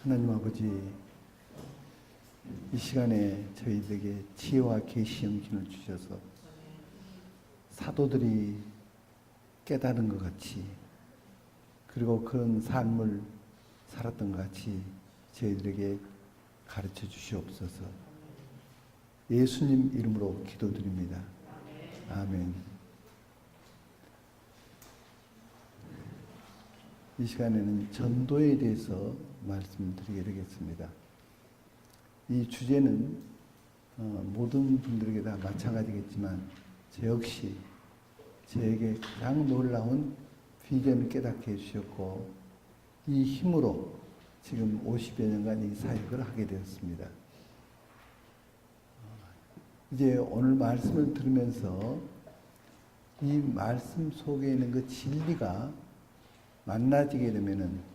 하나님 아버지, 이 시간에 저희들에게 지혜와 계시 영신을 주셔서 사도들이 깨달은 것 같이, 그리고 그런 삶을 살았던 것 같이 저희들에게 가르쳐 주시옵소서. 예수님 이름으로 기도드립니다. 아멘. 이 시간에는 전도에 대해서 말씀드리게 되겠습니다. 이 주제는 모든 분들에게 다 마찬가지겠지만 저 역시 저에게 가장 놀라운 비전을 깨닫게 해주셨고, 이 힘으로 지금 50여 년간 이 사역을 하게 되었습니다. 이제 오늘 말씀을 들으면서 이 말씀 속에 있는 그 진리가 만나지게 되면은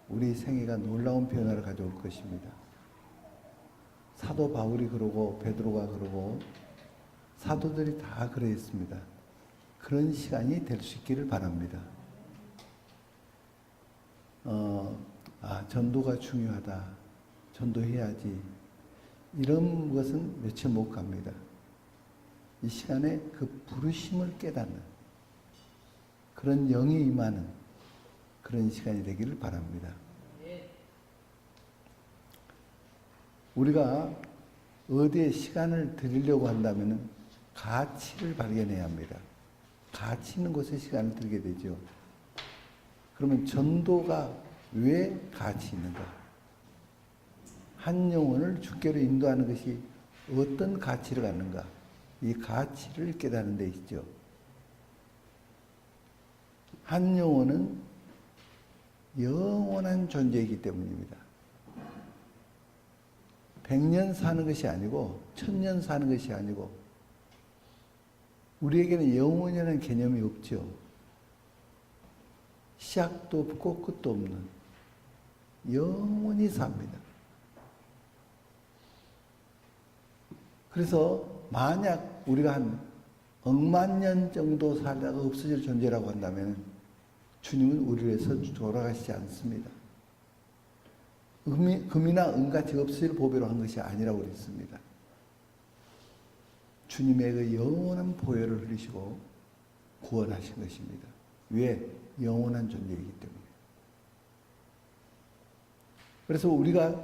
우리 생애가 놀라운 변화를 가져올 것입니다. 사도 바울이 그러고 베드로가 그러고 사도들이 다 그랬습니다. 그런 시간이 될 수 있기를 바랍니다. 전도가 중요하다. 전도해야지. 이런 것은 며칠 못 갑니다. 이 시간에 그 부르심을 깨닫는 그런 영이 임하는 그런 시간이 되기를 바랍니다. 우리가 어디에 시간을 들이려고 한다면 가치를 발견해야 합니다. 가치 있는 곳에 시간을 들게 되죠. 그러면 전도가 왜 가치 있는가? 한 영혼을 주께로 인도하는 것이 어떤 가치를 갖는가? 이 가치를 깨닫는 데 있죠. 한 영혼은 영원한 존재이기 때문입니다. 100년 사는 것이 아니고 1000년 사는 것이 아니고, 우리에게는 영원이라는 개념이 없죠. 시작도 없고 끝도 없는 영원히 삽니다. 그래서 만약 우리가 한 억만 년 정도 살다가 없어질 존재라고 한다면 주님은 우리를 위해서 돌아가시지 않습니다. 금이나 은같이 없을 보배로 한 것이 아니라고 그랬습니다. 주님의 그 영원한 보혈을 흘리시고 구원하신 것입니다. 왜? 영원한 존재이기 때문에. 그래서 우리가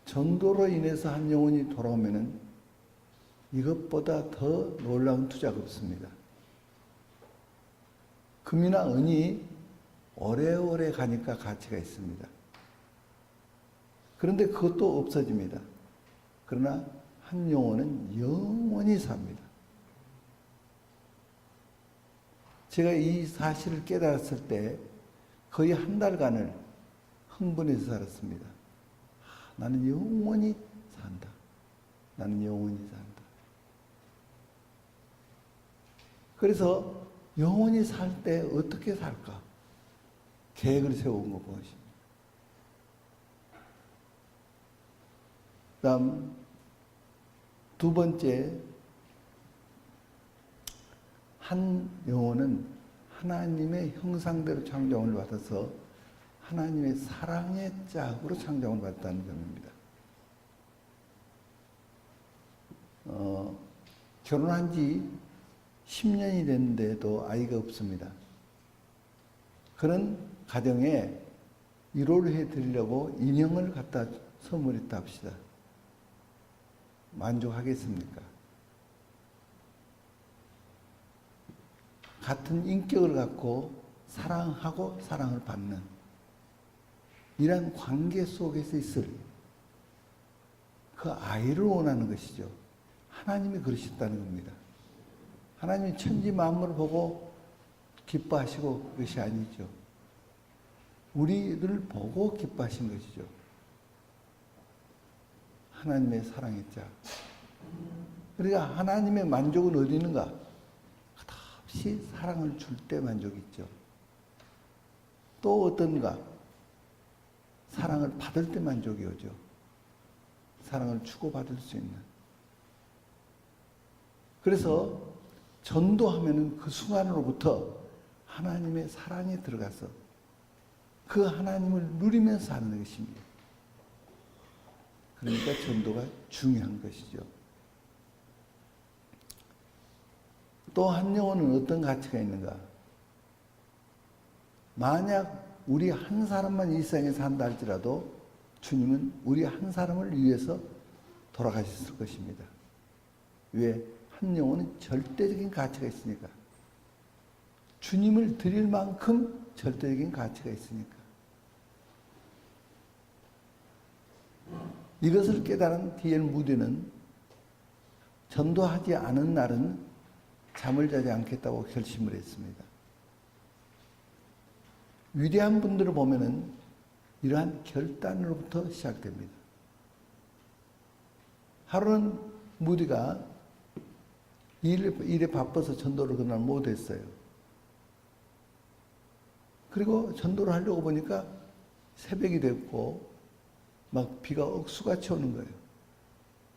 전도로 인해서 한 영혼이 돌아오면은 이것보다 더 놀라운 투자가 없습니다. 금이나 은이 오래오래 가니까 가치가 있습니다. 그런데 그것도 없어집니다. 그러나 한 영혼은 영원히 삽니다. 제가 이 사실을 깨달았을 때 거의 한 달간을 흥분해서 살았습니다. 나는 영원히 산다. 나는 영원히 산다. 그래서 영원히 살 때 어떻게 살까? 계획을 세운 것입니다. 다음 두 번째, 한 영혼은 하나님의 형상대로 창조을 받아서 하나님의 사랑의 짝으로 창조을 받았다는 점입니다. 결혼한 지 10년이 됐는데도 아이가 없습니다. 그런 가정에 위로를 해드리려고 인형을 갖다 선물했다 합시다. 만족하겠습니까? 같은 인격을 갖고 사랑하고 사랑을 받는 이런 관계 속에서 있을 그 아이를 원하는 것이죠. 하나님이 그러셨다는 겁니다. 하나님이 천지 만물을 보고 기뻐하시고 그것이 아니죠. 우리를 보고 기뻐하신 것이죠. 하나님의 사랑의 짝. 그러니까 하나님의 만족은 어디 있는가? 끝없이 사랑을 줄 때 만족이 있죠. 또 어떤가? 사랑을 받을 때 만족이 오죠. 사랑을 주고받을 수 있는. 그래서 전도하면은 그 순간으로부터 하나님의 사랑에 들어가서 그 하나님을 누리면서 하는 것입니다. 그러니까 전도가 중요한 것이죠. 또 한 영혼은 어떤 가치가 있는가? 만약 우리 한 사람만 이 세상에 산다 할지라도 주님은 우리 한 사람을 위해서 돌아가셨을 것입니다. 왜? 한 영혼은 절대적인 가치가 있으니까. 주님을 드릴 만큼 절대적인 가치가 있으니까. 이것을 깨달은 D.L. 무디는 전도하지 않은 날은 잠을 자지 않겠다고 결심을 했습니다. 위대한 분들을 보면은 이러한 결단으로부터 시작됩니다. 하루는 무디가 일에 바빠서 전도를 그날 못했어요. 그리고 전도를 하려고 보니까 새벽이 됐고 막 비가 억수같이 오는 거예요.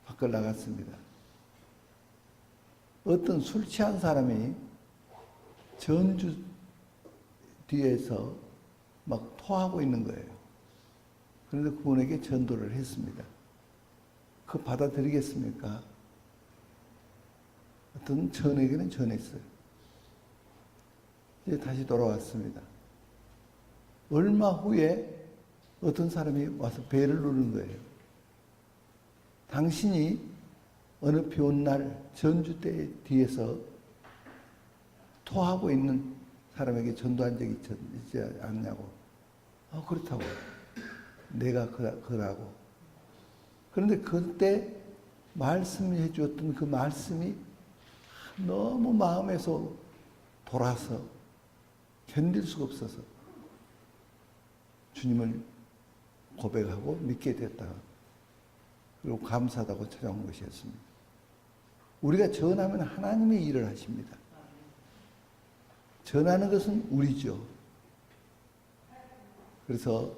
밖을 나갔습니다. 어떤 술 취한 사람이 전주 뒤에서 막 토하고 있는 거예요. 그런데 그분에게 전도를 했습니다. 그거 받아들이겠습니까? 어떤 전에게는 전했어요. 이제 다시 돌아왔습니다. 얼마 후에 어떤 사람이 와서 배를 누른 거예요. 당신이 어느 비 온 날 전주대 뒤에서 토하고 있는 사람에게 전도한 적이 있지 않냐고. 그렇다고. 내가 그러고. 그런데 그때 말씀해 주었던 그 말씀이 너무 마음에서 돌아서 견딜 수가 없어서 주님을 고백하고 믿게 됐다. 그리고 감사하다고 찾아온 것이었습니다. 우리가 전하면 하나님의 일을 하십니다. 전하는 것은 우리죠. 그래서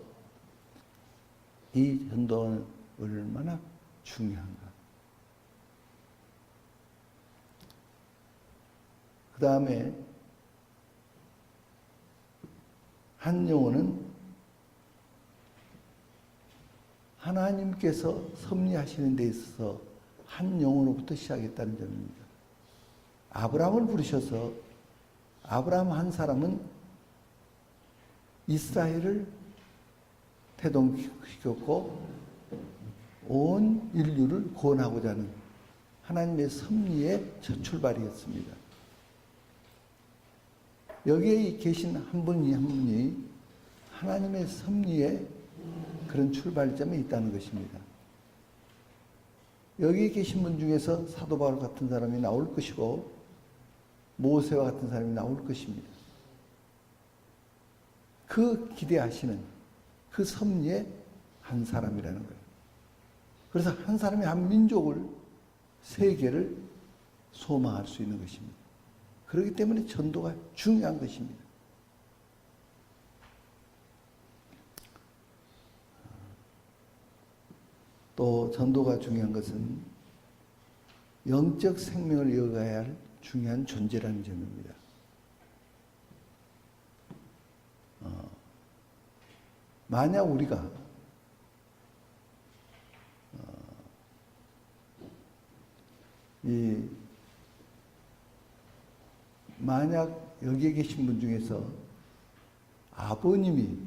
이 전도는 얼마나 중요한가. 그 다음에 한 영혼은 하나님께서 섭리하시는 데 있어서 한 영혼으로부터 시작했다는 점입니다. 아브라함을 부르셔서 아브라함 한 사람은 이스라엘을 태동시켰고 온 인류를 구원하고자 하는 하나님의 섭리의 첫 출발이었습니다. 여기에 계신 한 분이 한 분이 하나님의 섭리의 그런 출발점이 있다는 것입니다. 여기 계신 분 중에서 사도 바울 같은 사람이 나올 것이고 모세와 같은 사람이 나올 것입니다. 그 기대하시는 그 섭리의 한 사람이라는 거예요. 그래서 한 사람이 한 민족을, 세계를 소망할 수 있는 것입니다. 그렇기 때문에 전도가 중요한 것입니다. 또 전도가 중요한 것은 영적 생명을 이어가야 할 중요한 존재라는 점입니다. 만약 우리가 만약 여기에 계신 분 중에서 아버님이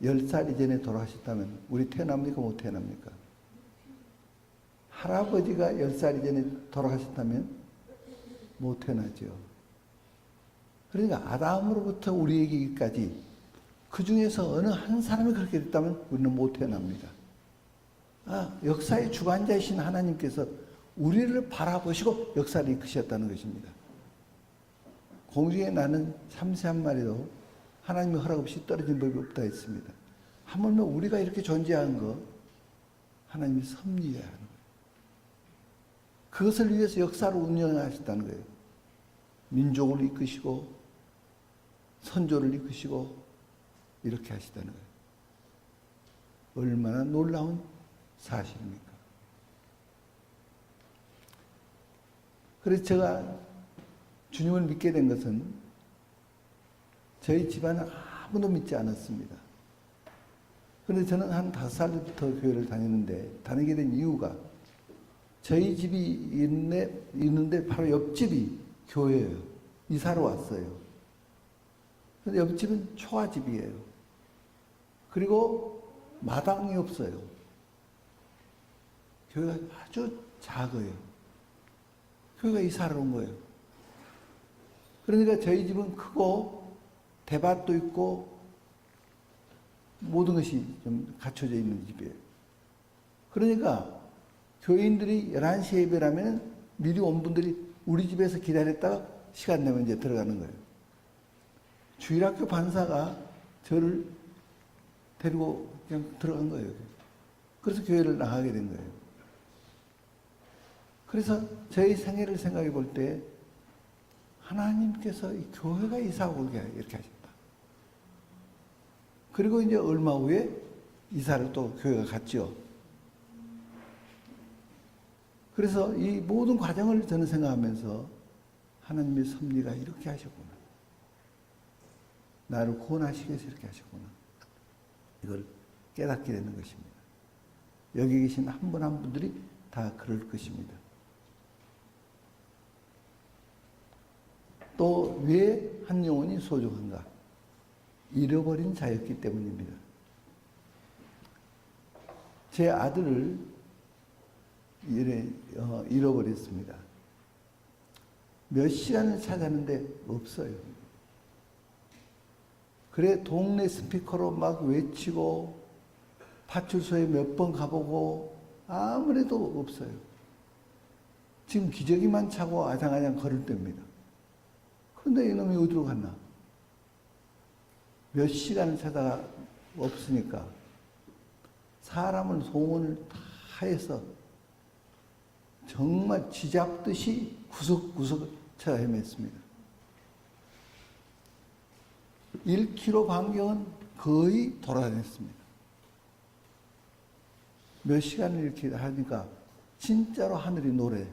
10살 이전에 돌아가셨다면 우리 태어납니까? 못 태어납니까? 할아버지가 10살 이전에 돌아가셨다면 못 태어나죠. 그러니까 아담으로부터 우리에게까지 그 중에서 어느 한 사람이 그렇게 됐다면 우리는 못 태어납니다. 역사의 주관자이신 하나님께서 우리를 바라보시고 역사를 이끄셨다는 것입니다. 공중에 나는 참새 한 마리도 하나님의 허락 없이 떨어진 법이 없다 했습니다. 하물며 우리가 이렇게 존재한 거 하나님이 섭리해야 하는 거예요. 그것을 위해서 역사를 운영하셨다는 거예요. 민족을 이끄시고 선조를 이끄시고 이렇게 하시다는 거예요. 얼마나 놀라운 사실입니까? 그래서 제가 주님을 믿게 된 것은 저희 집안은 아무도 믿지 않았습니다. 그런데 저는 한 5살부터 교회를 다니는데, 다니게 된 이유가 저희 집이 있는데 바로 옆집이 교회예요. 이사로 왔어요. 근데 옆집은 초가집이에요. 그리고 마당이 없어요. 교회가 아주 작아요. 교회가 이사를 온 거예요. 그러니까 저희 집은 크고 대밭도 있고 모든 것이 좀 갖춰져 있는 집이에요. 그러니까 교인들이 11시에 예배라면 미리 온 분들이 우리 집에서 기다렸다가 시간 되면 이제 들어가는 거예요. 주일학교 반사가 저를 데리고 그냥 들어간 거예요. 그래서 교회를 나가게 된 거예요. 그래서 저희 생애를 생각해 볼 때 하나님께서 이 교회가 이사 오게 이렇게 하셨다. 그리고 이제 얼마 후에 이사를 또 교회가 갔죠. 그래서 이 모든 과정을 저는 생각하면서 하나님의 섭리가 이렇게 하셨구나. 나를 구원하시기 위해서 이렇게 하셨구나. 이걸 깨닫게 되는 것입니다. 여기 계신 한 분 한 분들이 다 그럴 것입니다. 또 왜 한 영혼이 소중한가? 잃어버린 자였기 때문입니다. 제 아들을 잃어버렸습니다. 몇 시간을 찾았는데 없어요. 그래 동네 스피커로 막 외치고 파출소에 몇 번 가보고 아무래도 없어요. 지금 기저귀만 차고 아장아장 걸을 때입니다. 그런데 이놈이 어디로 갔나? 몇 시간을 찾아가 없으니까 사람을 소원을 다 해서 정말 쥐잡듯이 구석구석 찾아 헤맸습니다. 1km 반경은 거의 돌아다녔습니다. 몇 시간을 이렇게 하니까 진짜로 하늘이 노래.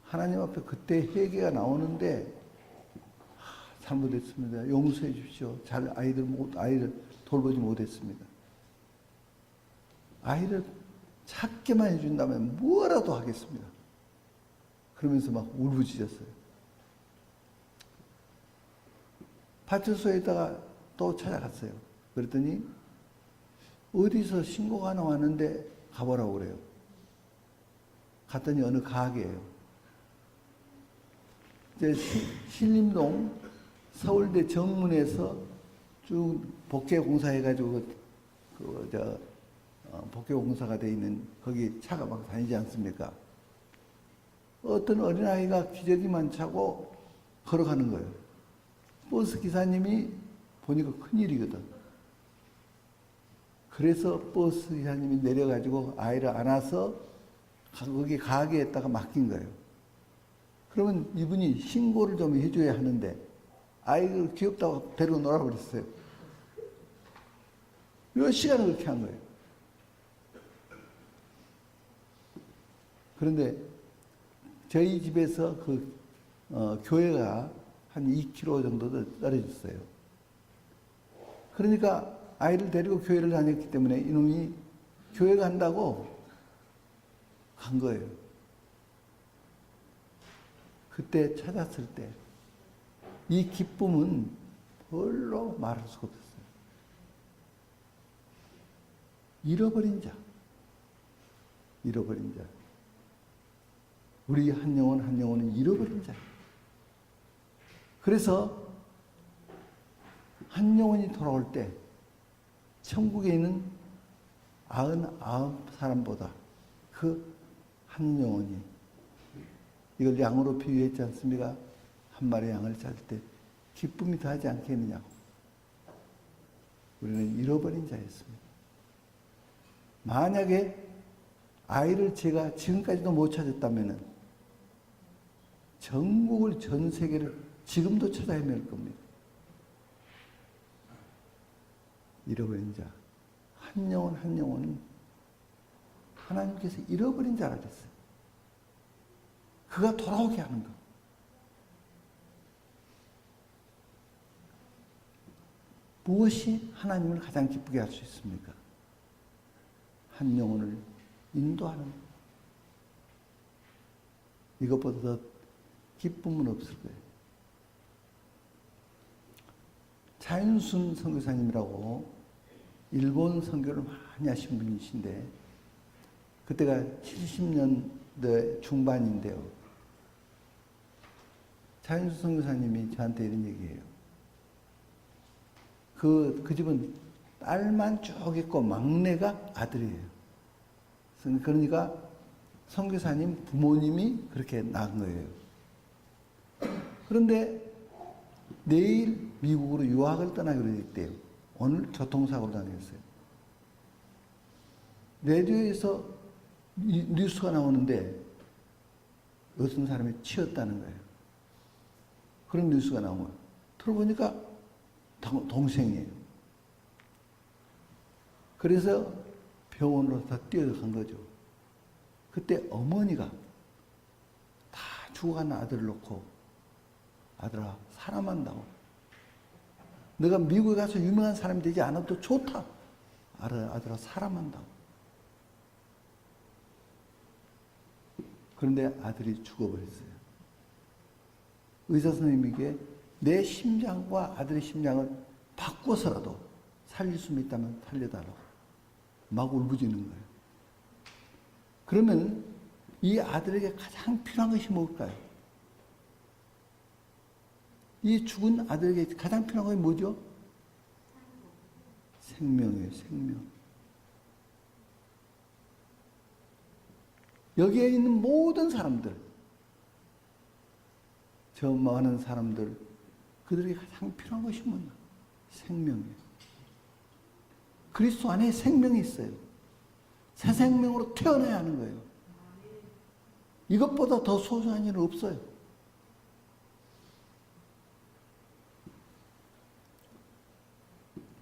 하나님 앞에 그때 회개가 나오는데 잘못했습니다. 용서해 주십시오. 아이를 돌보지 못했습니다. 아이를 찾게만 해준다면 뭐라도 하겠습니다. 그러면서 막 울부짖었어요. 파출소에다가 또 찾아갔어요. 그랬더니 어디서 신고가 하나 왔는데 가보라고 그래요. 갔더니 어느 가게예요. 이제 신림동 서울대 정문에서 쭉 복개공사 해가지고 복개공사가 돼 있는 거기 차가 막 다니지 않습니까? 어떤 어린아이가 기저귀만 차고 걸어가는 거예요. 버스 기사님이 보니까 큰일이거든. 그래서 버스 기사님이 내려가지고 아이를 안아서 거기 가게에다가 맡긴 거예요. 그러면 이분이 신고를 좀 해줘야 하는데 아이를 귀엽다고 데리고 놀아버렸어요. 몇 시간을 그렇게 한 거예요. 그런데 저희 집에서 교회가 한 2km 정도 떨어졌어요. 그러니까 아이를 데리고 교회를 다녔기 때문에 이놈이 교회 간다고 간 거예요. 그때 찾았을 때 이 기쁨은 별로 말할 수가 없었어요. 잃어버린 자. 우리 한 영혼은 잃어버린 자. 그래서 한 영혼이 돌아올 때 천국에 있는 99사람보다 그 한 영혼이, 이걸 양으로 비유했지 않습니까? 한 마리 양을 찾을 때 기쁨이 더하지 않겠느냐고. 우리는 잃어버린 자였습니다. 만약에 아이를 제가 지금까지도 못 찾았다면 전국을, 전 세계를 지금도 찾아 헤맬 겁니다. 잃어버린 자. 한 영혼은 하나님께서 잃어버린 자라 그랬어요. 그가 돌아오게 하는 것. 무엇이 하나님을 가장 기쁘게 할 수 있습니까? 한 영혼을 인도하는 것. 이것보다 더 기쁨은 없을 거예요. 차윤순 선교사님이라고 일본 선교를 많이 하신 분이신데 그때가 70년대 중반인데요. 차윤순 선교사님이 저한테 이런 얘기해요. 그 집은 딸만 쭉 있고 막내가 아들이에요. 그러니까 선교사님 부모님이 그렇게 낳은 거예요. 그런데 내일 미국으로 유학을 떠나기로 했대요. 오늘 교통사고로 다녔어요. 라디오에서 뉴스가 나오는데 어떤 사람이 치였다는 거예요. 그런 뉴스가 나온 거예요. 들어보니까 동생이에요. 그래서 병원으로 다 뛰어간 거죠. 그때 어머니가 다 죽어간 아들을 놓고 아들아 사랑한다고. 내가 미국에 가서 유명한 사람이 되지 않아도 좋다. 아들아 사랑한다고. 그런데 아들이 죽어버렸어요. 의사 선생님에게 내 심장과 아들의 심장을 바꿔서라도 살릴 수 있다면 살려달라고 막 울부짖는 거예요. 그러면 이 아들에게 가장 필요한 것이 뭘까요? 이 죽은 아들에게 가장 필요한 것이 뭐죠? 생명이에요, 생명. 여기에 있는 모든 사람들, 저 많은 사람들, 그들에게 가장 필요한 것이 뭐냐? 생명이에요. 그리스도 안에 생명이 있어요. 새 생명으로 태어나야 하는 거예요. 이것보다 더 소중한 일은 없어요.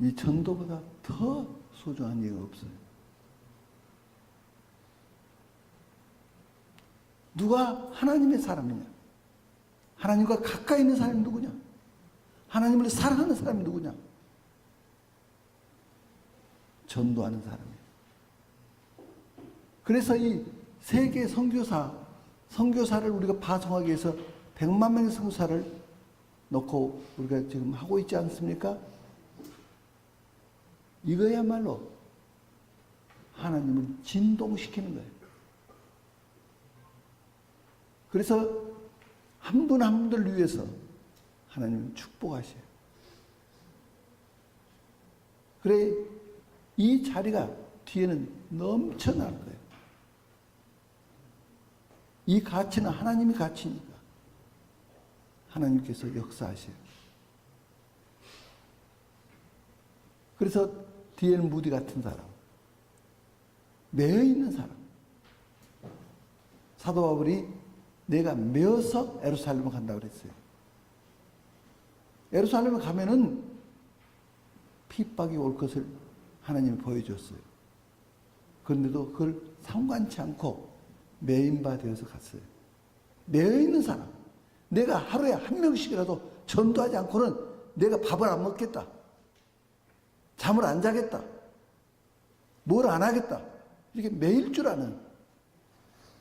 이 전도보다 더 소중한 일은 없어요. 누가 하나님의 사람이냐? 하나님과 가까이 있는 사람이 누구냐? 하나님을 사랑하는 사람이 누구냐? 전도하는 사람이에요. 그래서 이 세계 선교사를 우리가 파송하기 위해서 100만 명의 선교사를 놓고 우리가 지금 하고 있지 않습니까? 이거야말로 하나님을 진동시키는 거예요. 그래서 한 분 한 분들 위해서 하나님은 축복하셔요. 그래 이 자리가 뒤에는 넘쳐날 거예요. 이 가치는 하나님의 가치니까 하나님께서 역사하셔요. 그래서 뒤에는 무디 같은 사람, 매여 있는 사람. 사도 바울이 내가 매어서 예루살렘을 간다고 그랬어요. 예루살렘에 가면은 핍박이 올 것을 하나님이 보여줬어요. 그런데도 그걸 상관치 않고 매인바 되어서 갔어요. 매여 있는 사람. 내가 하루에 한 명씩이라도 전도하지 않고는 내가 밥을 안 먹겠다. 잠을 안 자겠다. 뭘 안 하겠다. 이렇게 매일 줄 아는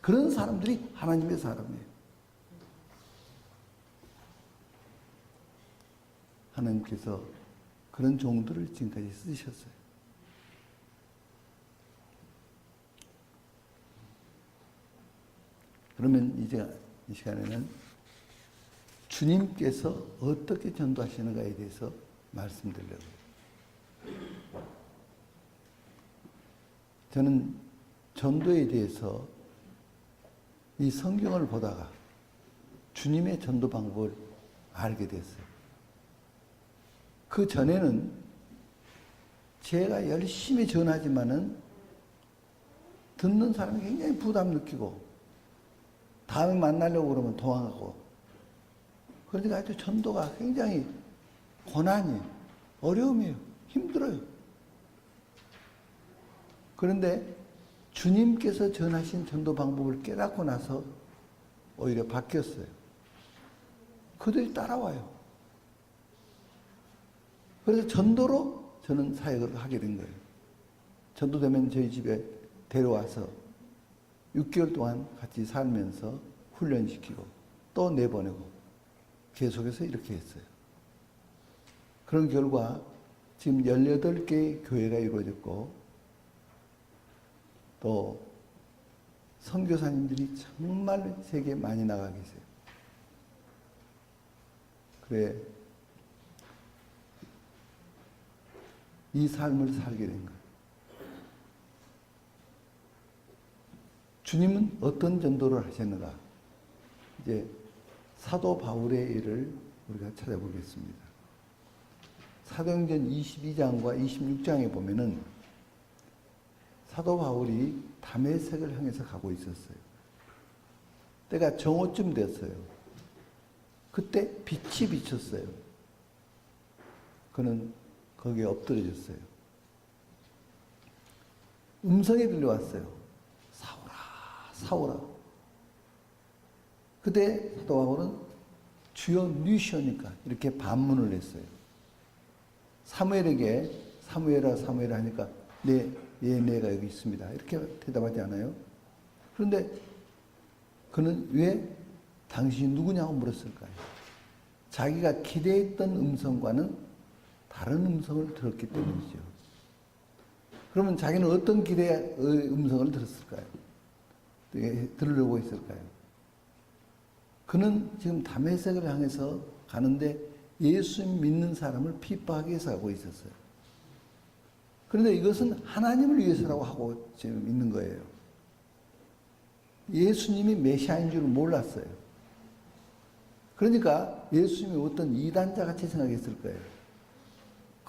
그런 사람들이 하나님의 사람이에요. 하나님께서 그런 종들을 지금까지 쓰셨어요. 그러면 이제 이 시간에는 주님께서 어떻게 전도하시는가에 대해서 말씀드리려고 해요. 저는 전도에 대해서 이 성경을 보다가 주님의 전도 방법을 알게 됐어요. 그 전에는 제가 열심히 전하지만은 듣는 사람이 굉장히 부담 느끼고 다음에 만나려고 그러면 도망가고 그러니까 아주 전도가 굉장히 고난이에요. 어려움이에요. 힘들어요. 그런데 주님께서 전하신 전도 방법을 깨닫고 나서 오히려 바뀌었어요. 그들이 따라와요. 그래서 전도로 저는 사역을 하게 된 거예요. 전도되면 저희 집에 데려와서 6개월 동안 같이 살면서 훈련시키고 또 내보내고 계속해서 이렇게 했어요. 그런 결과 지금 18개의 교회가 이루어졌고 또 선교사님들이 정말 세계에 많이 나가 계세요. 그래 이 삶을 살게 된 거예요. 주님은 어떤 전도를 하셨는가? 이제 사도 바울의 일을 우리가 찾아보겠습니다. 사도행전 22장과 26장에 보면은 사도 바울이 다메섹을 향해서 가고 있었어요. 때가 정오쯤 됐어요. 그때 빛이 비쳤어요. 그는 거기에 엎드려졌어요. 음성이 들려왔어요. 사오라, 사오라. 그때 사도 바울은 주여 누시오니까 이렇게 반문을 했어요. 사무엘에게 사무엘아 사무엘아 하니까 내가 여기 있습니다. 이렇게 대답하지 않아요? 그런데 그는 왜 당신이 누구냐고 물었을까요? 자기가 기대했던 음성과는 다른 음성을 들었기 때문이죠. 그러면 자기는 어떤 기대의 음성을 들었을까요? 들으려고 했을까요? 그는 지금 다메섹을 향해서 가는데 예수 믿는 사람을 핍박하기 위해서 가고 있었어요. 그런데 이것은 하나님을 위해서라고 하고 지금 있는 거예요. 예수님이 메시아인 줄 몰랐어요. 그러니까 예수님이 어떤 이단자 같이 생각했을 거예요.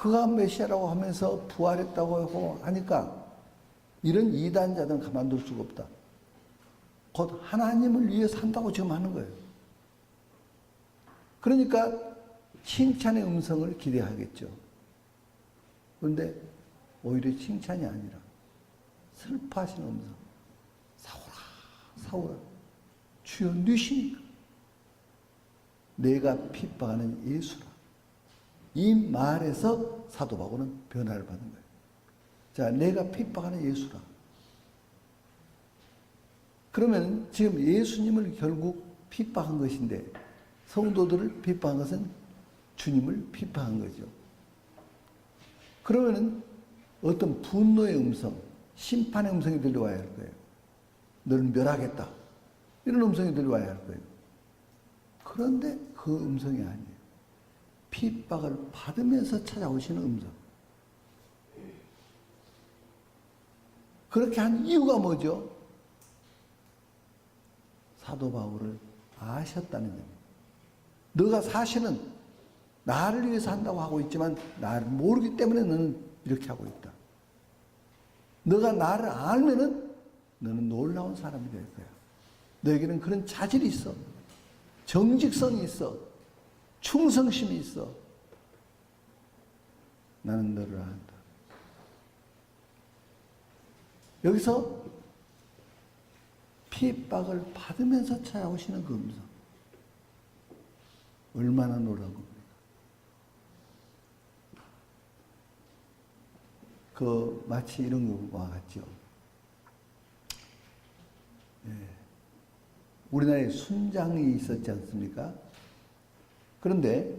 그가 메시아라고 하면서 부활했다고 하니까 이런 이단자들은 가만둘 수가 없다. 곧 하나님을 위해 산다고 지금 하는 거예요. 그러니까 칭찬의 음성을 기대하겠죠. 그런데 오히려 칭찬이 아니라 슬퍼하시는 음성. 사오라, 사오라. 주여 누시니까. 내가 핍박하는 예수라. 이 말에서 사도 바울은 변화를 받는 거예요. 자, 내가 핍박하는 예수라. 그러면 지금 예수님을 결국 핍박한 것인데 성도들을 핍박한 것은 주님을 핍박한 거죠. 그러면은 어떤 분노의 음성, 심판의 음성이 들려와야 할 거예요. 너를 멸하겠다. 이런 음성이 들려와야 할 거예요. 그런데 그 음성이 아니에요. 핍박을 받으면서 찾아오시는 음성. 그렇게 한 이유가 뭐죠? 사도 바울을 아셨다는 겁니다. 너가 사실은 나를 위해서 한다고 하고 있지만 나를 모르기 때문에 너는 이렇게 하고 있다. 너가 나를 알면은 너는 놀라운 사람이 될 거야. 너에게는 그런 자질이 있어. 정직성이 있어. 충성심이 있어. 나는 너를 안다. 여기서 핍박을 받으면서 찾아오시는 그 음성. 얼마나 놀라운 겁니까? 마치 이런 것과 같죠. 네. 우리나라에 순장이 있었지 않습니까? 그런데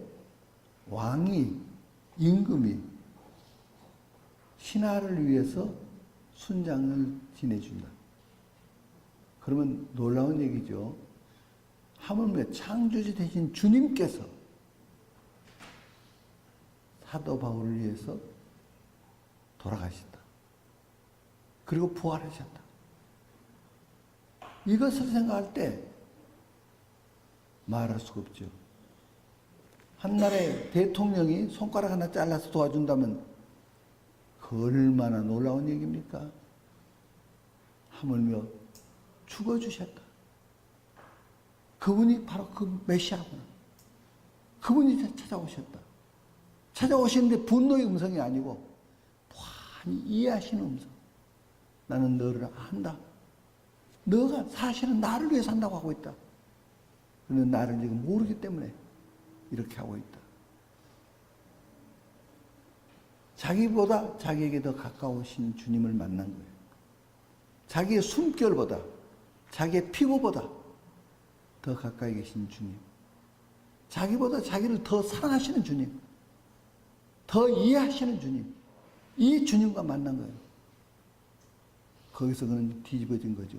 왕이, 임금이 신하를 위해서 순장을 지내준다. 그러면 놀라운 얘기죠. 하물며 창조주 되신 주님께서 사도 바울을 위해서 돌아가셨다. 그리고 부활하셨다. 이것을 생각할 때 말할 수가 없죠. 한 나라의 대통령이 손가락 하나 잘라서 도와준다면 그 얼마나 놀라운 얘기입니까? 하물며 죽어주셨다. 그분이 바로 그 메시아구나. 그분이 찾아오셨다. 찾아오시는데 분노의 음성이 아니고 많이 이해하시는 음성. 나는 너를 안다. 너가 사실은 나를 위해 산다고 하고 있다. 그런데 나를 지금 모르기 때문에 이렇게 하고 있다. 자기보다 자기에게 더 가까우신 주님을 만난 거예요. 자기의 숨결보다, 자기의 피부보다 더 가까이 계신 주님. 자기보다 자기를 더 사랑하시는 주님. 더 이해하시는 주님. 이 주님과 만난 거예요. 거기서 그는 뒤집어진 거죠.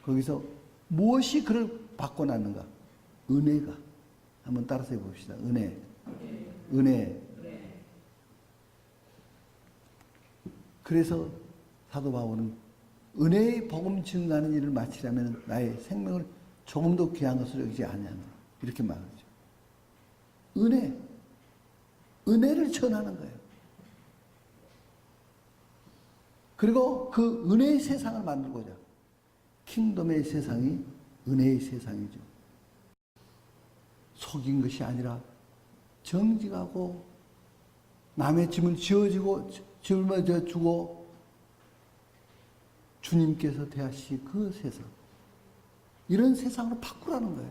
거기서 무엇이 그를 바꿔놨는가? 은혜가. 한번 따라서 해봅시다. 은혜. 은혜. 그래서 사도 바울은 은혜의 복음 증가하는 일을 마치려면 나의 생명을 조금 더 귀한 것으로 여기지 아니하노라. 이렇게 말하죠. 은혜. 은혜를 전하는 거예요. 그리고 그 은혜의 세상을 만들고자. 킹덤의 세상이 은혜의 세상이죠. 속인 것이 아니라 정직하고 남의 짐을 짊어져 주고 주님께서 대하시 그 세상. 이런 세상으로 바꾸라는 거예요.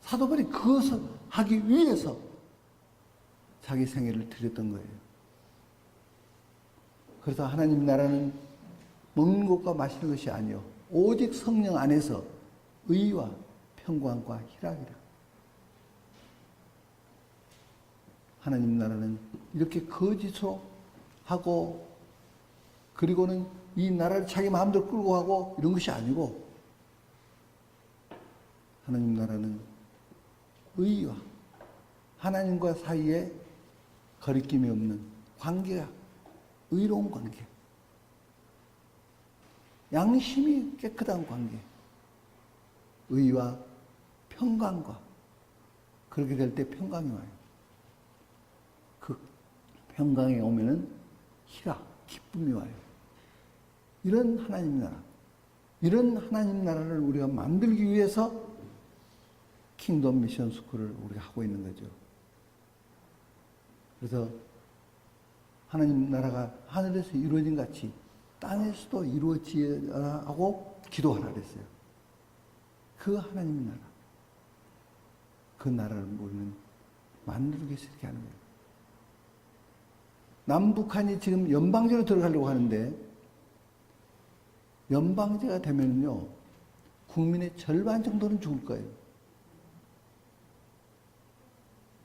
사도 바울이 그것을 하기 위해서 자기 생애를 드렸던 거예요. 그래서 하나님 나라는 먹는 것과 마시는 것이 아니요 오직 성령 안에서 의와 평강과 희락이라. 하나님 나라는 이렇게 거짓으로 하고 그리고는 이 나라를 자기 마음대로 끌고 가고 이런 것이 아니고 하나님 나라는 의와 하나님과 사이에 거리낌이 없는 관계가 의로운 관계. 양심이 깨끗한 관계. 의와 평강과 그렇게 될 때 평강이 와요. 그 평강이 오면은 희락, 기쁨이 와요. 이런 하나님 나라. 이런 하나님 나라를 우리가 만들기 위해서 킹덤 미션 스쿨을 우리가 하고 있는 거죠. 그래서 하나님 나라가 하늘에서 이루어진 같이 땅에서도 이루어지라 하고 기도하라 그랬어요. 그 하나님 나라. 그 나라를 우리는 만들기 위해서 이렇게 하는 거예요. 남북한이 지금 연방제로 들어가려고 하는데 연방제가 되면요 국민의 절반 정도는 죽을 거예요.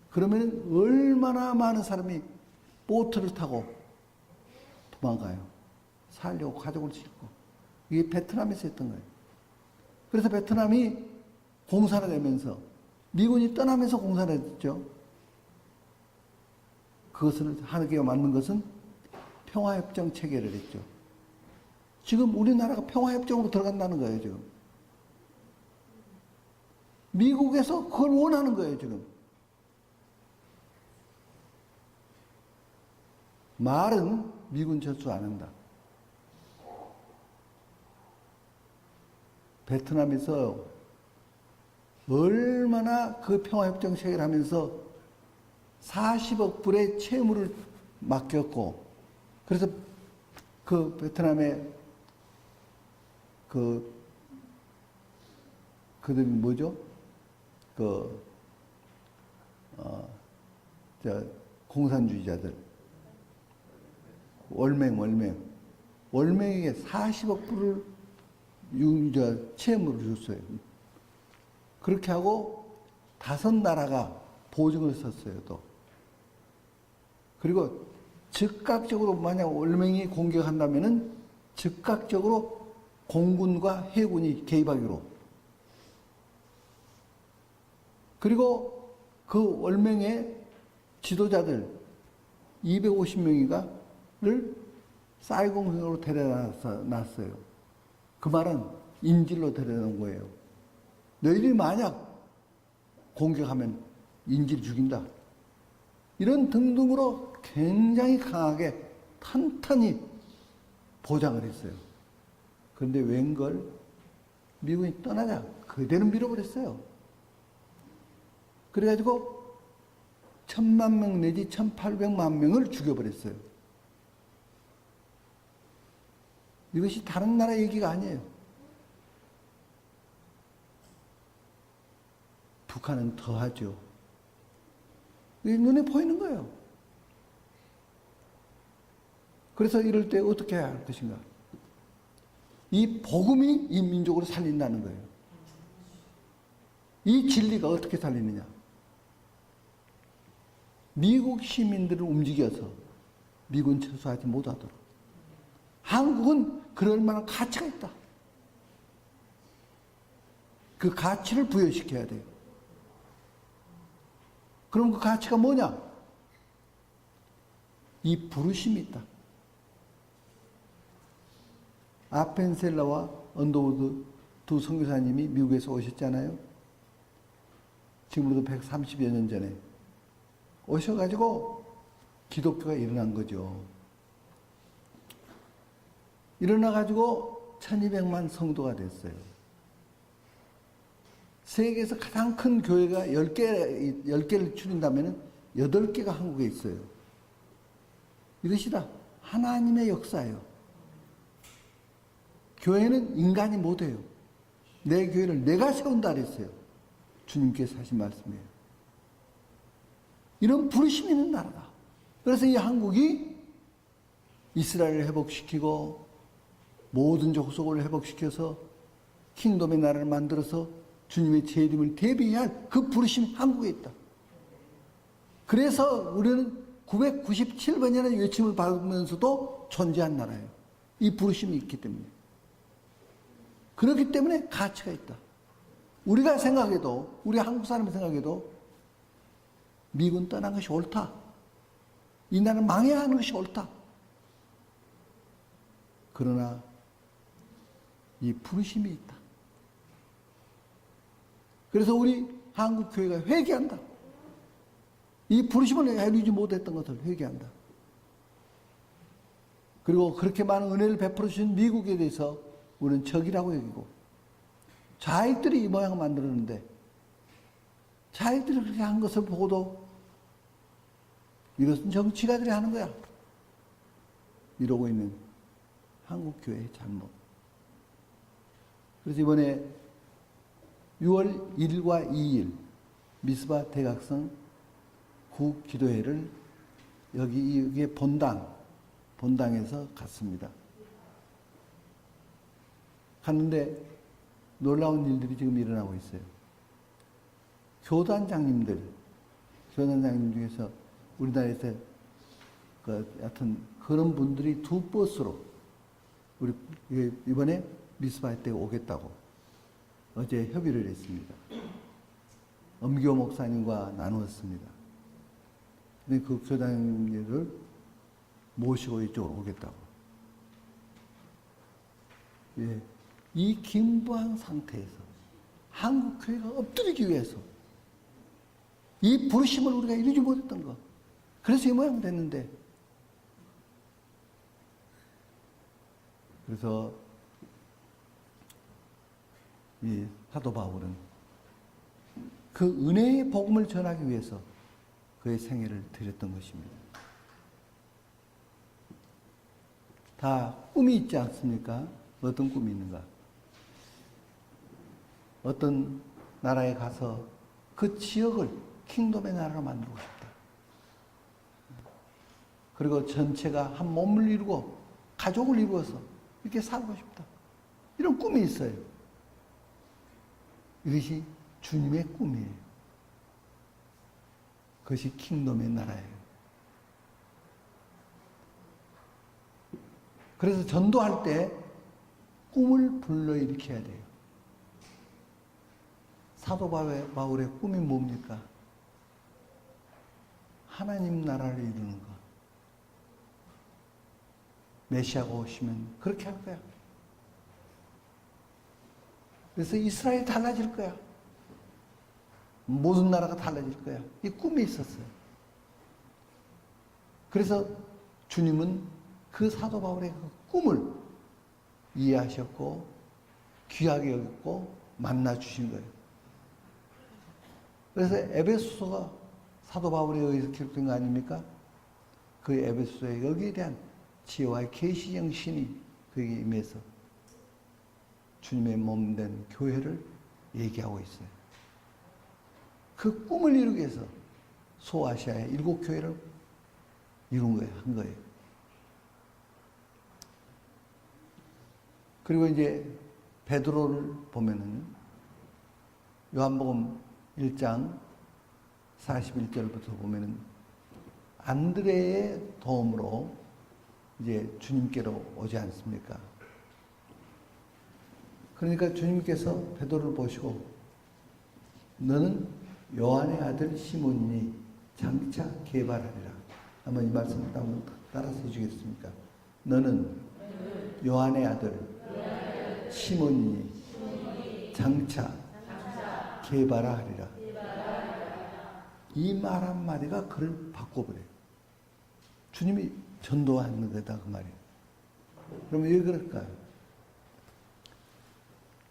그러면 얼마나 많은 사람이 보트를 타고 도망가요. 살려고 가족을 싣고. 이게 베트남에서 했던 거예요. 그래서 베트남이 공산화 되면서 미군이 떠나면서 공산화 됐죠. 그것을 하게 만든 것은 평화협정 체결을 했죠. 지금 우리나라가 평화협정으로 들어간다는 거예요, 지금. 미국에서 그걸 원하는 거예요, 지금. 말은 미군 철수 안 한다. 베트남에서 얼마나 그 평화협정 체결하면서 40억 불의 채무를 맡겼고, 그래서 그 베트남의 그들이 뭐죠? 공산주의자들. 월맹에게 40억 불을 채무를 줬어요. 그렇게 하고 5나라가 보증을 섰어요, 또. 그리고 즉각적으로 만약 월맹이 공격한다면은 즉각적으로 공군과 해군이 개입하기로. 그리고 그 월맹의 지도자들 250명이가를 사이공으로 데려놨어요. 그 말은 인질로 데려놓은 거예요. 너희들이 만약 공격하면 인질 죽인다. 이런 등등으로 굉장히 강하게 탄탄히 보장을 했어요. 그런데 웬걸 미군이 떠나자 그대로 밀어버렸어요. 그래가지고 1000만 명 내지 1800만 명을 죽여버렸어요. 이것이 다른 나라 얘기가 아니에요. 북한은 더하죠. 이게 눈에 보이는 거예요. 그래서 이럴 때 어떻게 해야 할 것인가? 이 복음이 이 민족을 살린다는 거예요. 이 진리가 어떻게 살리느냐? 미국 시민들을 움직여서 미군 철수하지 못하도록. 한국은 그럴 만한 가치가 있다. 그 가치를 부여시켜야 돼요. 그럼 그 가치가 뭐냐? 이 부르심이 있다. 아펜셀러와 언더우드 두 선교사님이 미국에서 오셨잖아요. 지금으로도 130여 년 전에 오셔가지고 기독교가 일어난 거죠. 일어나가지고 1200만 성도가 됐어요. 세계에서 가장 큰 교회가 10개를 추린다면 8개가 한국에 있어요. 이것이다. 하나님의 역사예요. 교회는 인간이 못해요. 내 교회를 내가 세운다 그랬어요. 주님께서 하신 말씀이에요. 이런 부르심 있는 나라다. 그래서 이 한국이 이스라엘을 회복시키고 모든 족속을 회복시켜서 킹덤의 나라를 만들어서 주님의 재림을 대비할 그 부르심이 한국에 있다. 그래서 우리는 997번이라는 외침을 받으면서도 존재한 나라예요. 이 부르심이 있기 때문에. 그렇기 때문에 가치가 있다. 우리가 생각해도, 우리 한국 사람이 생각해도 미군 떠난 것이 옳다. 이 나라를 망해야 하는 것이 옳다. 그러나 이 부르심이 있다. 그래서 우리 한국 교회가 회개한다. 이 부르심을 이루지 못했던 것을 회개한다. 그리고 그렇게 많은 은혜를 베풀어 주신 미국에 대해서 우리는 적이라고 여기고, 자익들이 이 모양을 만들었는데 자익들이 그렇게 한 것을 보고도 이것은 정치가들이 하는 거야, 이러고 있는 한국 교회의 잘못. 그래서 이번에 6월 1일과 2일 미스바 대각성 구기도회를 여기에 본당에서 갔습니다. 갔는데 놀라운 일들이 지금 일어나고 있어요. 교단장님들 중에서 우리나라에서 하여튼 그런 분들이 두 버스로 우리 이번에 미스바 때 오겠다고 어제 협의를 했습니다. 엄기호 목사님과 나누었습니다. 근데 그 교단님들을 모시고 이쪽으로 오겠다고. 예. 이 긴박한 상태에서 한국 교회가 엎드리기 위해서 이 부르심을 우리가 이루지 못했던 것. 그래서 이 모양 됐는데. 그래서 이 사도 바울은 그 은혜의 복음을 전하기 위해서 그의 생애를 드렸던 것입니다. 다 꿈이 있지 않습니까? 어떤 꿈이 있는가? 어떤 나라에 가서 그 지역을 킹덤의 나라로 만들고 싶다. 그리고 전체가 한 몸을 이루고 가족을 이루어서 이렇게 살고 싶다. 이런 꿈이 있어요. 이것이 주님의 꿈이에요. 그것이 킹덤의 나라예요. 그래서 전도할 때 꿈을 불러일으켜야 돼요. 사도 바울의 꿈이 뭡니까? 하나님 나라를 이루는 것. 메시아가 오시면 그렇게 할 거야. 그래서 이스라엘이 달라질 거야. 모든 나라가 달라질 거야. 이 꿈이 있었어요. 그래서 주님은 그 사도 바울의 그 꿈을 이해하셨고 귀하게 여겼고 만나 주신 거예요. 그래서 에베소서가 사도 바울에 의해서 기록된 거 아닙니까? 그 에베소서에 여기에 대한 지혜와 계시 정신이 그에게 임해서 주님의 몸 된 교회를 얘기하고 있어요. 그 꿈을 이루기 위해서 소아시아의 7 교회를 이룬 거예요. 한 거예요. 그리고 이제 베드로를 보면은 요한복음 1장 41절부터 보면은 안드레의 도움으로 이제 주님께로 오지 않습니까? 그러니까 주님께서 베드로를 보시고 너는 요한의 아들 시몬이니 장차 계발하리라. 한번 이 말씀 한번 따라서 해주겠습니까? 너는 요한의 아들 시몬이니 장차 계발하리라. 이 말 한마디가 그를 바꿔버려요. 주님이 전도하는 거다 그 말이에요. 그러면 왜 그럴까요?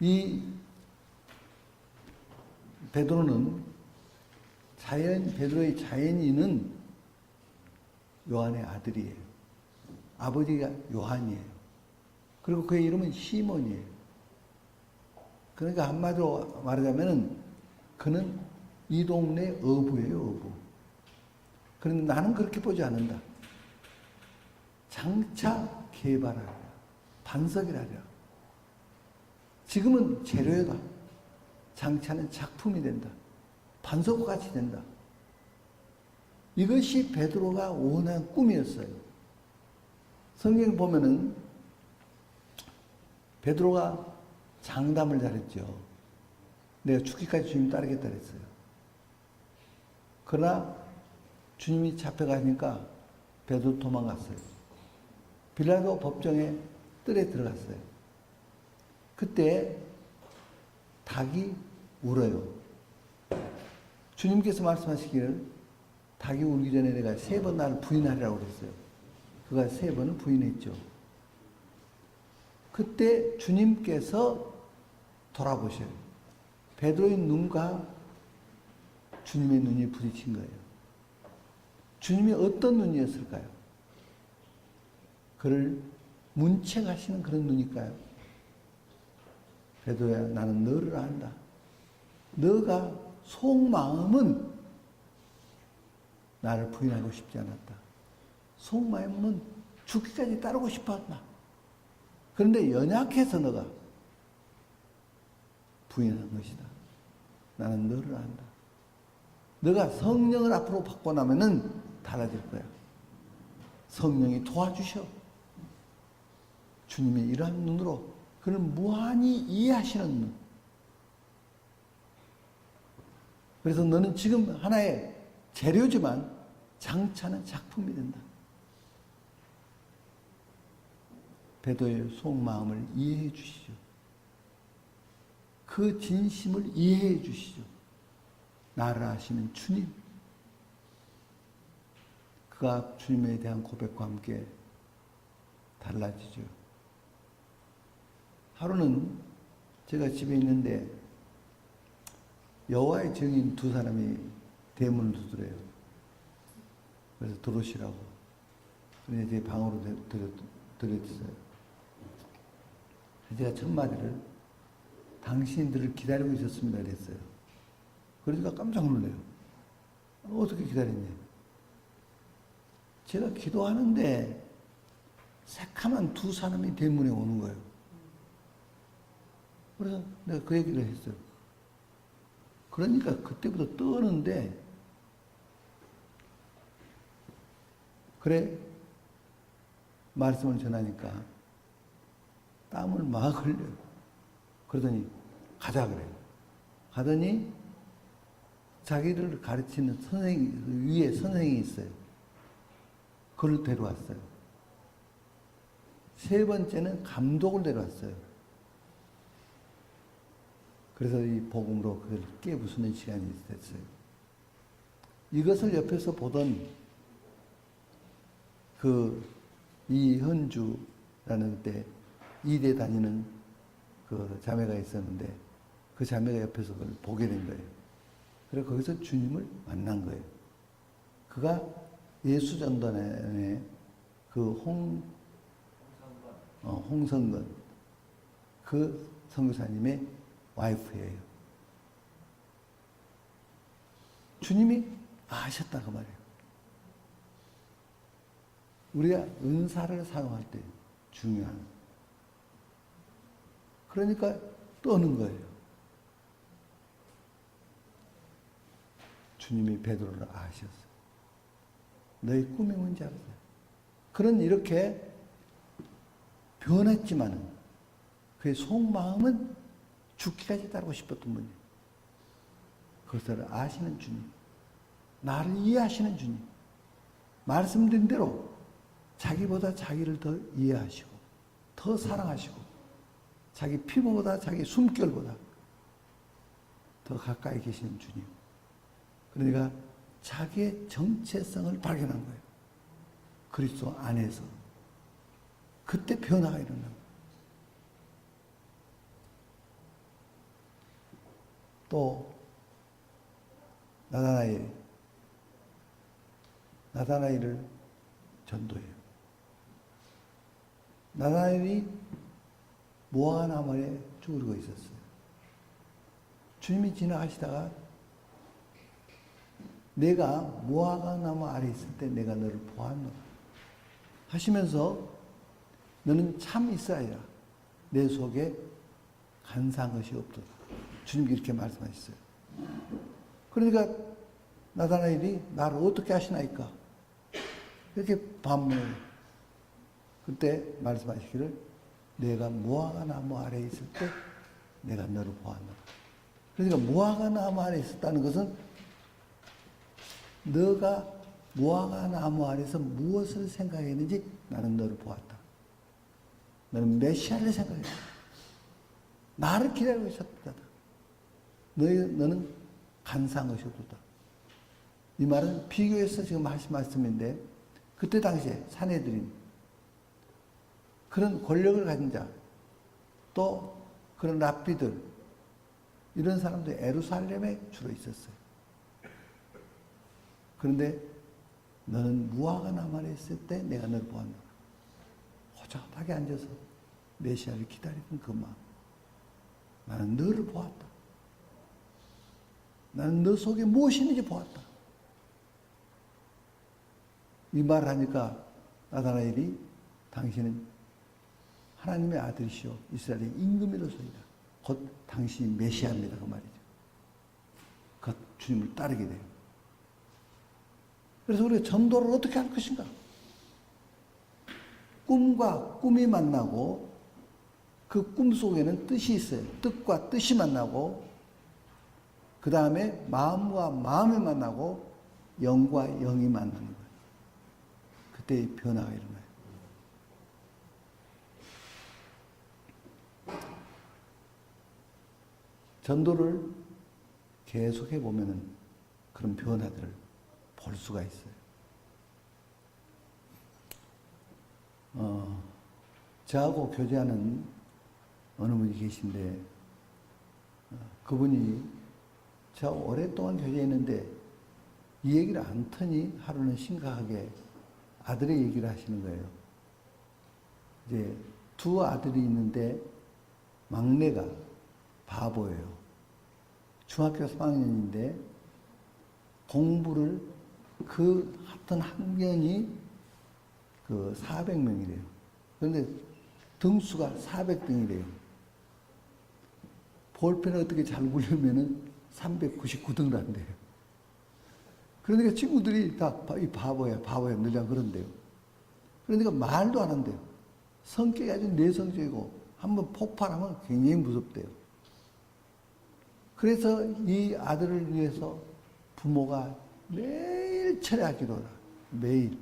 이 베드로는 베드로의 자연인은 요한의 아들이에요. 아버지가 요한이에요. 그리고 그의 이름은 시몬이에요. 그러니까 한마디로 말하자면은 그는 이 동네 어부예요, 어부. 그런데 나는 그렇게 보지 않는다. 장차 개발하리라. 반석이라리라. 지금은 재료다. 장차는 작품이 된다. 반석과 같이 된다. 이것이 베드로가 원한 꿈이었어요. 성경 보면은 베드로가 장담을 잘했죠. 내가 죽기까지 주님 따르겠다 그랬어요. 그러나 주님이 잡혀가니까 베드로 도망갔어요. 빌라도 법정에 뜰에 들어갔어요. 그때 닭이 울어요. 주님께서 말씀하시기를 닭이 울기 전에 내가 3번 나를 부인하리라고 그랬어요. 그가 3번을 부인했죠. 그때 주님께서 돌아보셔요. 베드로의 눈과 주님의 눈이 부딪힌 거예요. 주님이 어떤 눈이었을까요? 그를 문책하시는 그런 눈일까요? 베드로야, 나는 너를 안다. 너가 속마음은 나를 부인하고 싶지 않았다. 속마음은 죽기까지 따르고 싶었다. 그런데 연약해서 너가 부인한 것이다. 나는 너를 안다. 너가 성령을 앞으로 받고 나면은 달라질 거야. 성령이 도와주셔. 주님이 이러한 눈으로 그를 무한히 이해하시는 눈. 그래서 너는 지금 하나의 재료지만 장차는 작품이 된다. 베드로의 속마음을 이해해 주시죠. 그 진심을 이해해 주시죠. 나를 아시는 주님. 그가 주님에 대한 고백과 함께 달라지죠. 하루는 제가 집에 있는데 여호와의 증인 2사람이 대문을 두드려요. 그래서 들어오시라고. 그래서 제 방으로 들였어요. 제가 첫 마디를 당신들을 기다리고 있었습니다 그랬어요. 그러니까 깜짝 놀래요. 어떻게 기다렸냐. 제가 기도하는데 새카만 2사람이 대문에 오는 거예요. 그래서 내가 그 얘기를 했어요. 그러니까 그때부터 떠는데 그래 말씀을 전하니까 땀을 막 흘려요. 그러더니 가자 그래요. 가더니 자기를 가르치는 위에 선생이 있어요. 그를 데려왔어요. 3번째는 감독을 데려왔어요. 그래서 이 복음으로 그를 깨부수는 시간이 됐어요. 이것을 옆에서 보던 그 이현주라는 때 2대 다니는 그 자매가 있었는데 그 자매가 옆에서 그걸 보게 된 거예요. 그래서 거기서 주님을 만난 거예요. 그가 예수전단의 그 홍성건 그 선교사님의 와이프예요. 주님이 아셨다 그 말이에요. 우리가 은사를 사용할 때 중요한 그러니까 떠는 거예요. 주님이 베드로를 아셨어요. 너의 꿈이 뭔지 알았어요. 그런 이렇게 변했지만은 그의 속마음은 죽기까지 따르고 싶었던 분이에요. 그것을 아시는 주님, 나를 이해하시는 주님, 말씀드린 대로 자기보다 자기를 더 이해하시고 더 사랑하시고 자기 피부보다 자기 숨결보다 더 가까이 계시는 주님. 그러니까 자기의 정체성을 발견한 거예요. 그리스도 안에서. 그때 변화가 일어난 거예요. 또 나다나엘을 전도해요. 나다나엘이 무화과 나무 아래 죽으려고 있었어요. 주님이 지나가시다가 내가 무화과 나무 아래 있을 때 내가 너를 보았노라 하시면서 너는 참 이스라엘이라 내 속에 간사한 것이 없도다. 주님이 이렇게 말씀하셨어요. 그러니까 나다나엘이 나를 어떻게 하시나이까? 이렇게 반문을 그때 말씀하시기를 내가 무화과 나무 아래에 있을 때 내가 너를 보았노라. 그러니까 무화과 나무 아래에 있었다는 것은 너가 무화과 나무 아래서 무엇을 생각했는지 나는 너를 보았다. 너는 메시아를 생각했다. 나를 기다리고 있었다. 너는 간사한 것이 없었다. 이 말은 비교해서 지금 하신 말씀인데 그때 당시에 사내들인 그런 권력을 가진 자, 또 그런 랍비들 이런 사람들이 에루살렘에 주로 있었어요. 그런데 너는 무화과 나무 아래 있을 때 내가 너를 보았노라. 호젓하게 앉아서 메시아를 기다리던 그 마음. 나는 너를 보았다. 나는 너 속에 무엇이 있는지 보았다. 이 말을 하니까 나다나엘이 당신은 하나님의 아들이시오 이스라엘의 임금이로소이다. 곧 당신이 메시아입니다. 그 말이죠. 그 주님을 따르게 돼요. 그래서 우리가 전도를 어떻게 할 것인가? 꿈과 꿈이 만나고 그 꿈 속에는 뜻이 있어요. 뜻과 뜻이 만나고 그 다음에 마음과 마음이 만나고 영과 영이 만나는 거예요. 그때 변화가 일어나요. 전도를 계속해 보면은 그런 변화들을 볼 수가 있어요. 저하고 교제하는 어느 분이 계신데 그분이 저하고 오랫동안 교제했는데 이 얘기를 안 터니 하루는 심각하게 아들의 얘기를 하시는 거예요. 이제 두 아들이 있는데 막내가 바보예요. 중학교 3학년인데 공부를 그 같은 학년이 그 400명이래요. 그런데 등수가 400등이래요. 볼펜을 어떻게 잘 굴리면은 399등이란대요. 그러니까 친구들이 다 이 바보야 늘자 그런대요. 그러니까 말도 안 한대요. 성격이 아주 내성적이고 한번 폭발하면 굉장히 무섭대요. 그래서 이 아들을 위해서 부모가 매일 철야 기도라. 매일.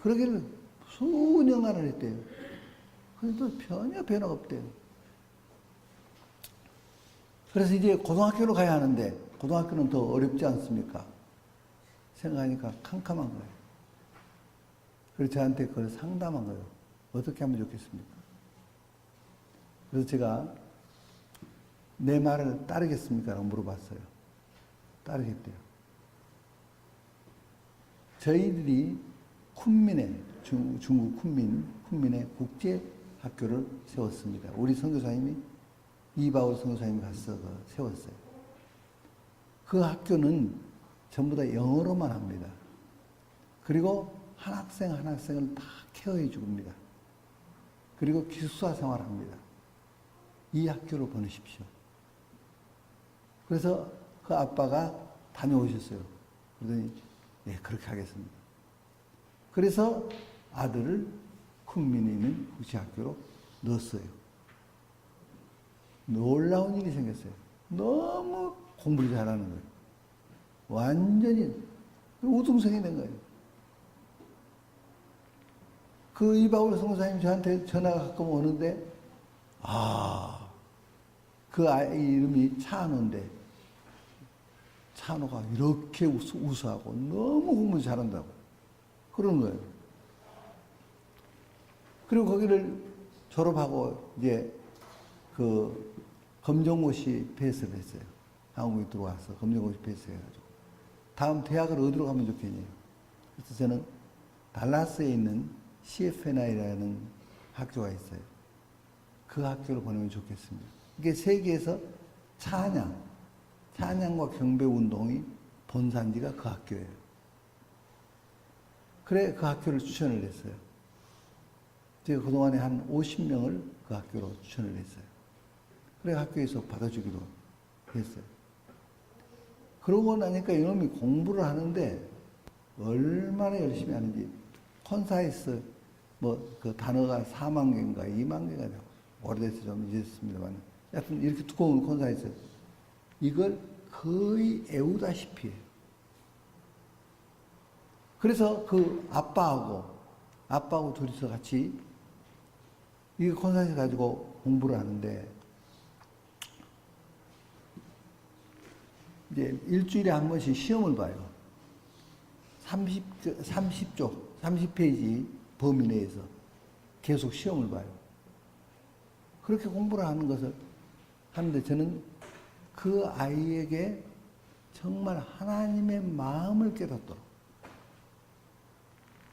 그러기를 수년간을 했대요. 그래도 전혀 변화가 없대요. 그래서 이제 고등학교로 가야 하는데 고등학교는 더 어렵지 않습니까? 생각하니까 캄캄한 거예요. 그래서 저한테 그걸 상담한 거예요. 어떻게 하면 좋겠습니까? 그래서 제가 내 말을 따르겠습니까? 라고 물어봤어요. 따르겠대요. 저희들이 쿤민에, 중국 쿤민에 국제학교를 세웠습니다. 우리 선교사님이 이바울 선교사님이 가서 세웠어요. 그 학교는 전부 다 영어로만 합니다. 그리고 한 학생을 다 케어해 줍니다. 그리고 기숙사 생활합니다. 이 학교로 보내십시오. 그래서 그 아빠가 다녀오셨어요. 그러더니 예, 그렇게 하겠습니다. 그래서 아들을 쿤민에 있는 국제학교로 넣었어요. 놀라운 일이 생겼어요. 너무 공부를 잘하는 거예요. 완전히 우등생이 된 거예요. 그 이바울 성사님 저한테 전화가 가끔 오는데, 그 아이 이름이 차은호인데, 차은호가 이렇게 우수하고 너무 공부 잘한다고 그러는 거예요. 그리고 거기를 졸업하고 이제 그 검정고시 패스를 했어요. 한국에 들어와서 검정고시 패스해가지고 다음 대학을 어디로 가면 좋겠냐. 그래서 저는 달라스에 있는 CFNI라는 학교가 있어요. 그 학교를 보내면 좋겠습니다. 이게 세계에서 찬양과 경배 운동이 본산지가 그 학교예요. 그래 그 학교를 추천을 했어요. 제가 그동안에 한 50명을 그 학교로 추천을 했어요. 그래 학교에서 받아주기로 했어요. 그러고 나니까 이놈이 공부를 하는데 얼마나 열심히 하는지, 콘사이스 그 단어가 4만 개인가 2만 개가 되고, 오래돼서 좀 잊었습니다만 하여튼 이렇게 두꺼운 콘사이스 이걸 거의 애우다시피 해요. 그래서 그 아빠하고 둘이서 같이 이 콘사이트 가지고 공부를 하는데, 이제 일주일에 한 번씩 시험을 봐요. 30페이지 범위 내에서 계속 시험을 봐요. 그렇게 공부를 하는 것을 하는데, 저는 그 아이에게 정말 하나님의 마음을 깨닫도록,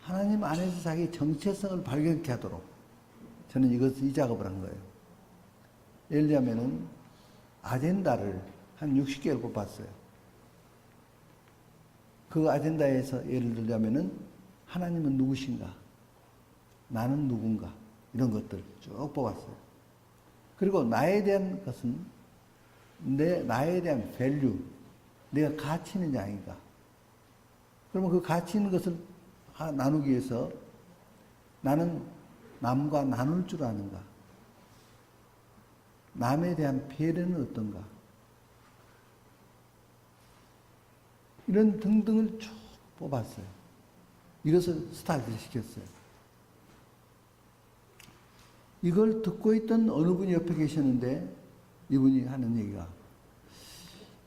하나님 안에서 자기 정체성을 발견케 하도록 저는 이 작업을 한 거예요. 예를 들자면은 아젠다를 한 60개를 뽑았어요. 그 아젠다에서 예를 들자면은 하나님은 누구신가? 나는 누군가? 이런 것들 쭉 뽑았어요. 그리고 나에 대한 것은 나에 대한 밸류, 내가 가치 있는 자인가? 그러면 그 가치 있는 것을 나누기 위해서 나는 남과 나눌 줄 아는가? 남에 대한 배려는 어떤가? 이런 등등을 쭉 뽑았어요. 이것을 스타트를 시켰어요. 이걸 듣고 있던 어느 분이 옆에 계셨는데, 이분이 하는 얘기가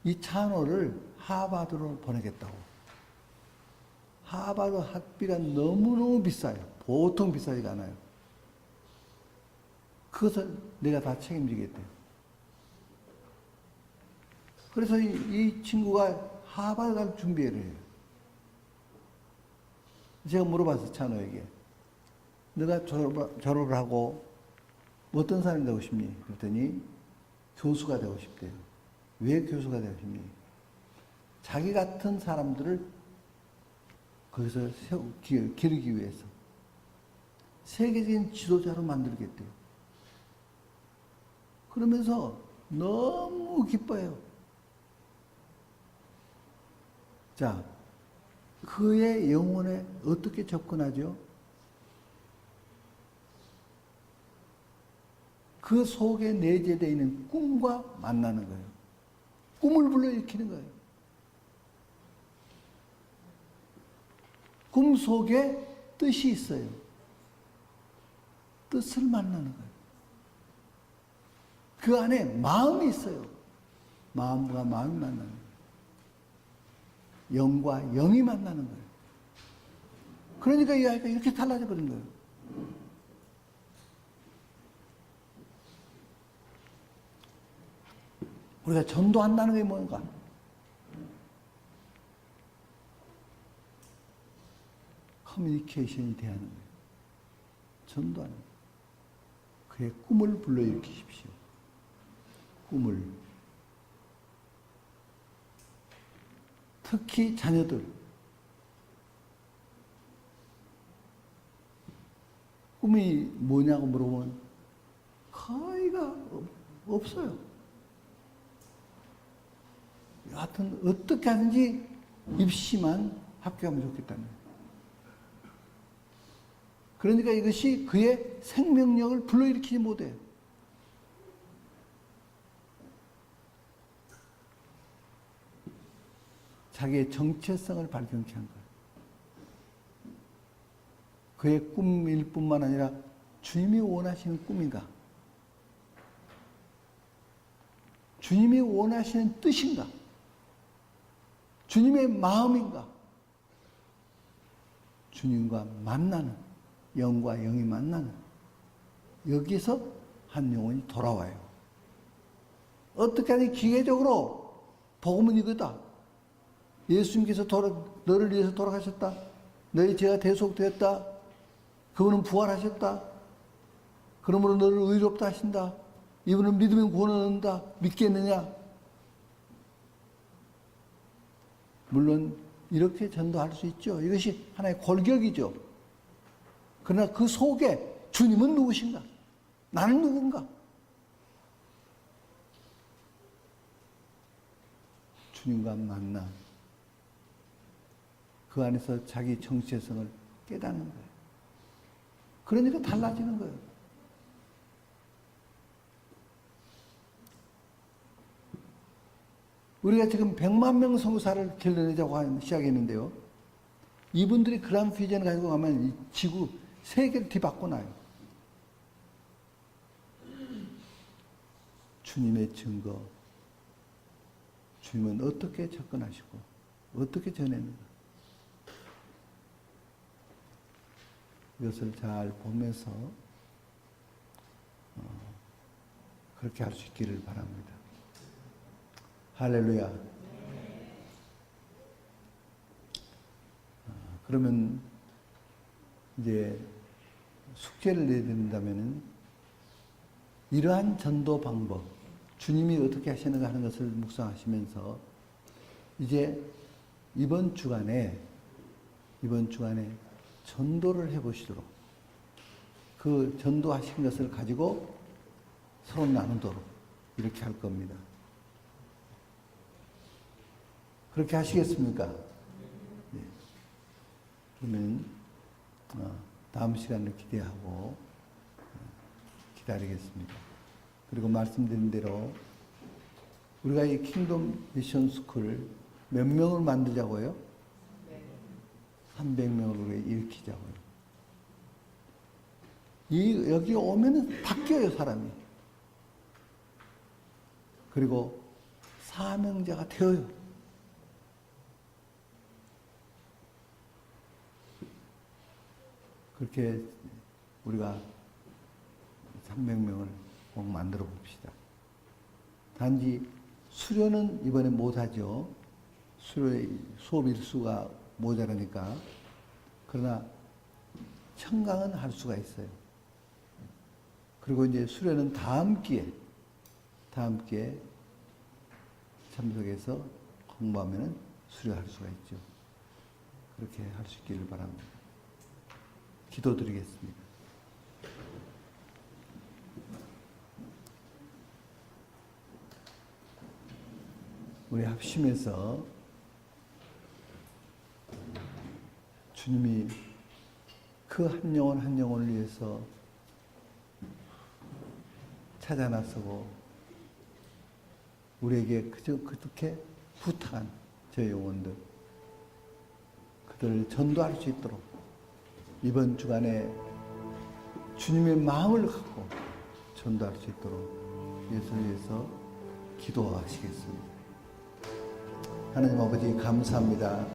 이 찬호를 하버드로 보내겠다고. 하버드 학비가 너무너무 비싸요. 보통 비싸지가 않아요. 그것을 내가 다 책임지겠대요. 그래서 이 친구가 하버드 갈 준비를 해요. 제가 물어봤어요, 찬호에게. 너가 졸업을 하고 어떤 사람이 되고 싶니? 그랬더니 교수가 되고 싶대요. 왜 교수가 되고 싶니? 자기 같은 사람들을 거기서 기르기 위해서 세계적인 지도자로 만들겠대요. 그러면서 너무 기뻐요. 자, 그의 영혼에 어떻게 접근하죠? 그 속에 내재되어 있는 꿈과 만나는 거예요. 꿈을 불러일으키는 거예요. 꿈 속에 뜻이 있어요. 뜻을 만나는 거예요. 그 안에 마음이 있어요. 마음과 마음이 만나는 거예요. 영과 영이 만나는 거예요. 그러니까 이 아이가 이렇게 달라져 버린 거예요. 우리가 전도한다는 게 뭔가? 커뮤니케이션이 돼야 하는 거예요. 전도하는 거예요. 그의 꿈을 불러일으키십시오. 꿈을. 특히 자녀들. 꿈이 뭐냐고 물어보면 거의가 없어요. 여하튼 어떻게 하든지 입시만 합격하면 좋겠다는 거예요. 그러니까 이것이 그의 생명력을 불러일으키지 못해요. 자기의 정체성을 발견케 한 거예요. 그의 꿈일 뿐만 아니라 주님이 원하시는 꿈인가? 주님이 원하시는 뜻인가? 주님의 마음인가? 주님과 만나는, 영과 영이 만나는, 여기서 한 영혼이 돌아와요. 어떻게 하니 기계적으로 복음은 이거다. 예수님께서 너를 위해서 돌아가셨다. 너의 죄가 대속되었다. 그분은 부활하셨다. 그러므로 너를 의롭다 하신다. 이분은 믿으면 구원을 얻는다. 믿겠느냐? 물론 이렇게 전도할 수 있죠. 이것이 하나의 골격이죠. 그러나 그 속에 주님은 누구신가? 나는 누군가? 주님과 만나 그 안에서 자기 정체성을 깨닫는 거예요. 그러니까 달라지는 거예요. 우리가 지금 100만 명 선교사를 길러내자고 시작했는데요. 이분들이 그런 비전을 가지고 가면 이 지구, 세계를 뒤바꿔 놔요. 주님의 증거, 주님은 어떻게 접근하시고 어떻게 전했는가. 이것을 잘 보면서 그렇게 할 수 있기를 바랍니다. 할렐루야. 그러면 이제 숙제를 내야 된다면은 이러한 전도 방법, 주님이 어떻게 하시는가 하는 것을 묵상하시면서 이제 이번 주간에 전도를 해보시도록, 그 전도하신 것을 가지고 서로 나누도록 이렇게 할 겁니다. 그렇게 하시겠습니까? 네. 그러면 다음 시간을 기대하고 기다리겠습니다. 그리고 말씀드린 대로 우리가 이 킹덤 미션 스쿨 몇 명을 만들자고요? 300명으로 일으키자고요. 여기 오면은 바뀌어요, 사람이. 그리고 사명자가 되어요. 그렇게 우리가 300명을 꼭 만들어 봅시다. 단지 수료는 이번에 못하죠. 수업 일수가 모자라니까. 그러나 청강은 할 수가 있어요. 그리고 이제 수료는 다음 기회에 참석해서 공부하면 수료할 수가 있죠. 그렇게 할 수 있기를 바랍니다. 기도드리겠습니다. 우리 합심해서 주님이 그 한 영혼 한 영혼을 위해서 찾아 나서고 우리에게 그렇게 부탁한 저 영혼들, 그들을 전도할 수 있도록 이번 주간에 주님의 마음을 갖고 전도할 수 있도록 예수를 위해서 기도하시겠습니다. 하나님 아버지 감사합니다.